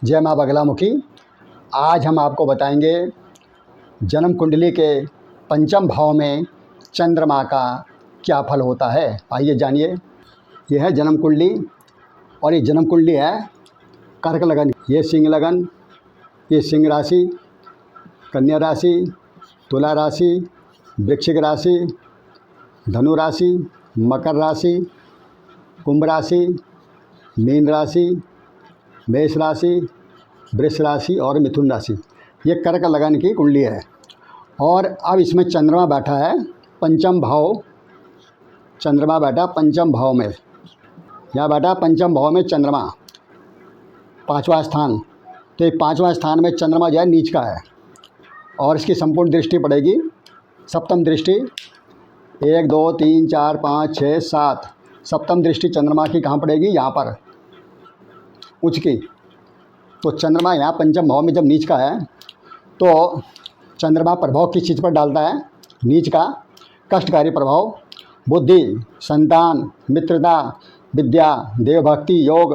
जय माँ बगलामुखी। आज हम आपको बताएंगे जन्म कुंडली के पंचम भाव में चंद्रमा का क्या फल होता है। आइए जानिए। यह है जन्म कुंडली और ये जन्म कुंडली है कर्क लगन। ये सिंह लगन, ये सिंह राशि, कन्या राशि, तुला राशि, वृश्चिक राशि, धनु राशि, मकर राशि, कुंभ राशि, मीन राशि, मेष राशि, वृष राशि और मिथुन राशि। ये कर्क लगन की कुंडली है। और अब इसमें चंद्रमा बैठा है पंचम भाव। चंद्रमा बैठा पंचम भाव में, यहाँ बैठा पंचम भाव में चंद्रमा, पाँचवा स्थान। तो ये पाँचवा स्थान में चंद्रमा जो है नीच का है और इसकी संपूर्ण दृष्टि पड़ेगी सप्तम दृष्टि। 1 2 3 4 5 6 7 सप्तम दृष्टि चंद्रमा की कहाँ पड़ेगी? यहाँ पर उच्च की। तो चंद्रमा यहाँ पंचम भाव में जब नीच का है तो चंद्रमा प्रभाव किस चीज़ पर डालता है? नीच का कष्टकारी प्रभाव। बुद्धि, संतान, मित्रता, विद्या, देवभक्ति, योग,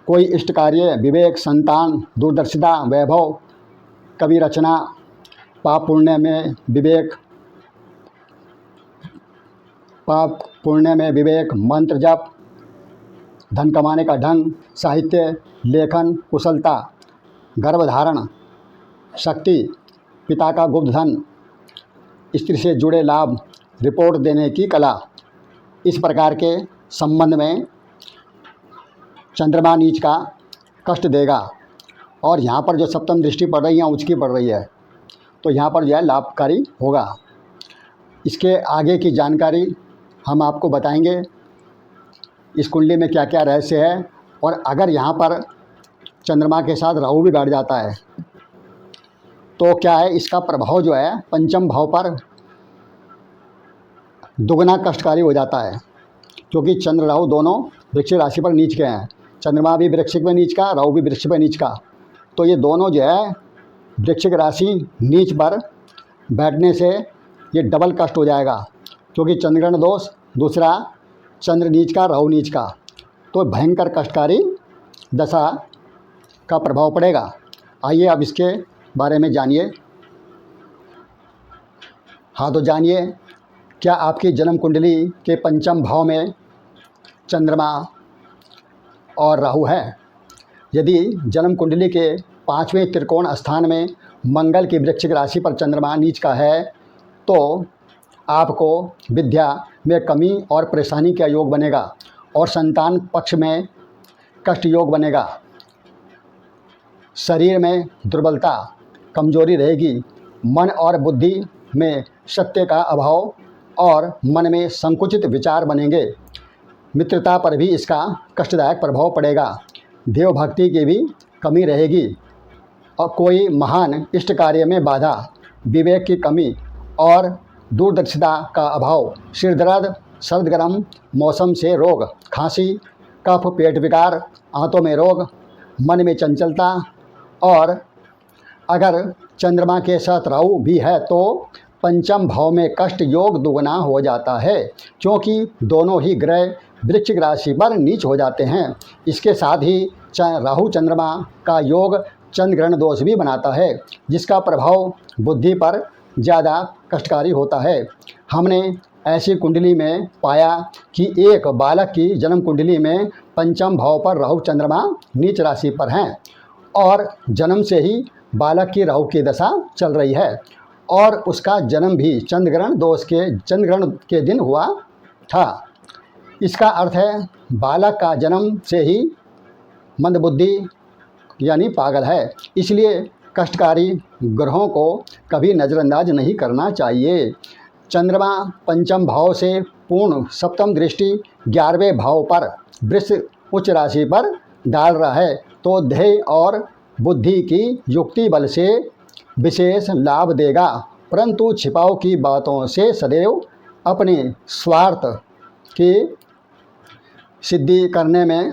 कोई इष्ट कार्य, विवेक, संतान, दूरदर्शिता, वैभव, कवि रचना, पाप पुण्य में विवेक, पाप पुण्य में विवेक, मंत्र जप, धन कमाने का ढंग, साहित्य, लेखन, कुशलता, गर्भधारण, शक्ति, पिता का गुप्त धन, स्त्री से जुड़े लाभ, रिपोर्ट देने की कला। इस प्रकार के संबंध में चंद्रमा नीच का कष्ट देगा। और यहाँ पर जो सप्तम दृष्टि पड़ रही है उच्च की पड़ रही है तो यहाँ पर जो है लाभकारी होगा। इसके आगे की जानकारी हम आपको बताएंगे, इस कुंडली में क्या क्या रहस्य है। और अगर यहाँ पर चंद्रमा के साथ राहु भी बैठ जाता है तो क्या है, इसका प्रभाव जो है पंचम भाव पर दुगना कष्टकारी हो जाता है। क्योंकि चंद्र राहु दोनों वृश्चिक राशि पर नीच के हैं। चंद्रमा भी वृश्चिक में नीच का, राहु भी वृश्चिक में नीच का। तो ये दोनों जो है वृश्चिक राशि नीच पर बैठने से ये डबल कष्ट हो जाएगा। क्योंकि चंद्रग्रहण दोष, दूसरा चंद्र नीच का, राहु नीच का, तो भयंकर कष्टकारी दशा का प्रभाव पड़ेगा। आइए अब इसके बारे में जानिए। हाँ तो जानिए, क्या आपकी जन्म कुंडली के पंचम भाव में चंद्रमा और राहु है? यदि जन्म कुंडली के पाँचवें त्रिकोण स्थान में मंगल की वृश्चिक राशि पर चंद्रमा नीच का है तो आपको विद्या में कमी और परेशानी का योग बनेगा और संतान पक्ष में कष्ट योग बनेगा। शरीर में दुर्बलता, कमजोरी रहेगी। मन और बुद्धि में सत्य का अभाव और मन में संकुचित विचार बनेंगे। मित्रता पर भी इसका कष्टदायक प्रभाव पड़ेगा। देवभक्ति की भी कमी रहेगी और कोई महान इष्ट कार्य में बाधा, विवेक की कमी और दूरदर्शिता का अभाव, सिर दर्द, सर्द गर्म मौसम से रोग, खांसी, कफ, पेट विकार, आंतों में रोग, मन में चंचलता। और अगर चंद्रमा के साथ राहु भी है तो पंचम भाव में कष्ट योग दुगना हो जाता है। क्योंकि दोनों ही ग्रह वृश्चिक राशि पर नीच हो जाते हैं। इसके साथ ही राहु चंद्रमा का योग चंद्रग्रहण दोष भी बनाता है, जिसका प्रभाव बुद्धि पर ज़्यादा कष्टकारी होता है। हमने ऐसी कुंडली में पाया कि एक बालक की जन्म कुंडली में पंचम भाव पर राहु चंद्रमा नीच राशि पर हैं और जन्म से ही बालक की राहु की दशा चल रही है और उसका जन्म भी चंद्रग्रहण के दिन हुआ था। इसका अर्थ है बालक का जन्म से ही मंदबुद्धि यानी पागल है। इसलिए कष्टकारी ग्रहों को कभी नज़रअंदाज नहीं करना चाहिए। चंद्रमा पंचम भाव से पूर्ण सप्तम दृष्टि 11वें भाव पर वृष उच्च राशि पर डाल रहा है तो ध्येय और बुद्धि की युक्ति बल से विशेष लाभ देगा, परंतु छिपाव की बातों से सदैव अपने स्वार्थ की सिद्धि करने में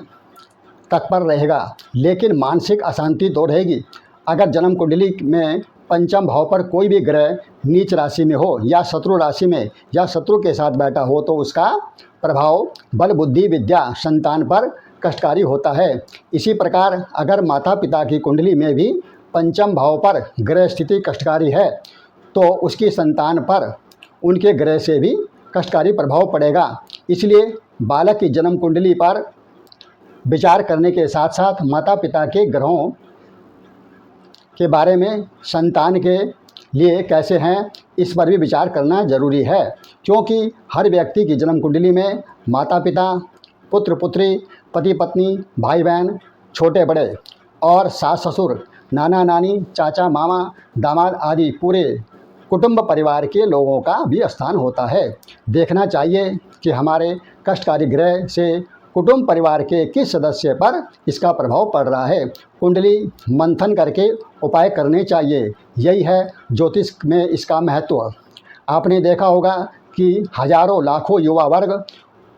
तत्पर रहेगा। लेकिन मानसिक अशांति तो रहेगी। अगर जन्म कुंडली में पंचम भाव पर कोई भी ग्रह नीच राशि में हो या शत्रु राशि में या शत्रु के साथ बैठा हो तो उसका प्रभाव बल, बुद्धि, विद्या, संतान पर कष्टकारी होता है। इसी प्रकार अगर माता पिता की कुंडली में भी पंचम भाव पर ग्रह स्थिति कष्टकारी है तो उसकी संतान पर उनके ग्रह से भी कष्टकारी प्रभाव पड़ेगा। इसलिए बालक की जन्म कुंडली पर विचार करने के साथ साथ माता पिता के ग्रहों के बारे में संतान के लिए कैसे हैं इस पर भी विचार करना जरूरी है, क्योंकि हर व्यक्ति की जन्म कुंडली में माता पिता, पुत्र पुत्री, पति पत्नी, भाई बहन, छोटे बड़े और सास ससुर, नाना नानी, चाचा मामा, दामाद आदि पूरे कुटुंब परिवार के लोगों का भी स्थान होता है। देखना चाहिए कि हमारे कष्टकारी ग्रह से कुटुंब परिवार के किस सदस्य पर इसका प्रभाव पड़ रहा है। कुंडली मंथन करके उपाय करने चाहिए। यही है ज्योतिष में इसका महत्व। आपने देखा होगा कि हजारों लाखों युवा वर्ग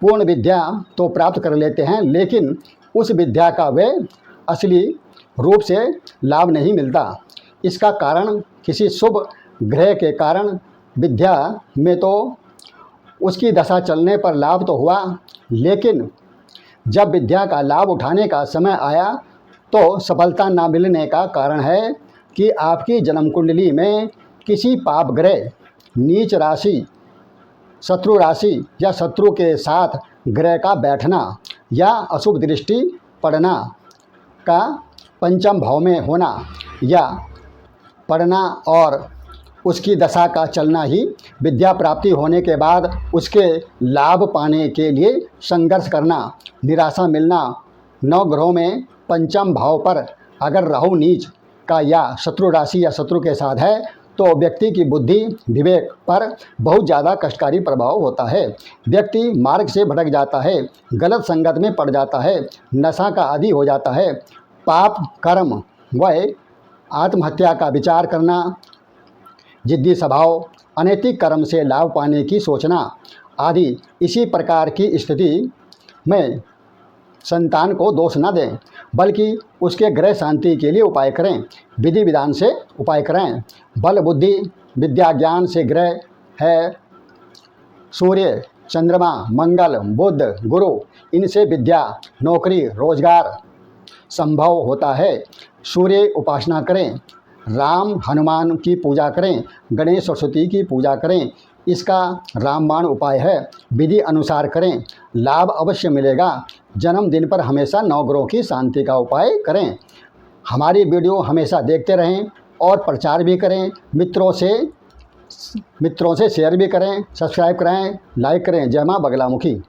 पूर्ण विद्या तो प्राप्त कर लेते हैं, लेकिन उस विद्या का वे असली रूप से लाभ नहीं मिलता। इसका कारण किसी शुभ ग्रह के कारण विद्या में तो उसकी दशा चलने पर लाभ तो हुआ, लेकिन जब विद्या का लाभ उठाने का समय आया तो सफलता ना मिलने का कारण है कि आपकी जन्म कुंडली में किसी पाप ग्रह, नीच राशि, शत्रु राशि या शत्रु के साथ ग्रह का बैठना या अशुभ दृष्टि पड़ना का पंचम भाव में होना या पड़ना और उसकी दशा का चलना ही विद्या प्राप्ति होने के बाद उसके लाभ पाने के लिए संघर्ष करना, निराशा मिलना। 9 ग्रहों में पंचम भाव पर अगर राहु नीच का या शत्रु राशि या शत्रु के साथ है तो व्यक्ति की बुद्धि विवेक पर बहुत ज़्यादा कष्टकारी प्रभाव होता है। व्यक्ति मार्ग से भटक जाता है, गलत संगत में पड़ जाता है, नशा का आदी हो जाता है, पाप कर्म व आत्महत्या का विचार करना, जिद्दी स्वभाव, अनैतिक कर्म से लाभ पाने की सोचना आदि। इसी प्रकार की स्थिति में संतान को दोष न दें, बल्कि उसके ग्रह शांति के लिए उपाय करें। विधि विधान से उपाय करें। बल बुद्धि विद्या ज्ञान से ग्रह है सूर्य, चंद्रमा, मंगल, बुध, गुरु। इनसे विद्या, नौकरी, रोजगार संभव होता है। सूर्य उपासना करें, राम हनुमान की पूजा करें, गणेश सरस्वती की पूजा करें। इसका रामबाण उपाय है। विधि अनुसार करें, लाभ अवश्य मिलेगा। जन्मदिन पर हमेशा 9 ग्रहों की शांति का उपाय करें। हमारी वीडियो हमेशा देखते रहें और प्रचार भी करें। मित्रों से शेयर भी करें, सब्सक्राइब करें, लाइक करें। जय मां बगलामुखी।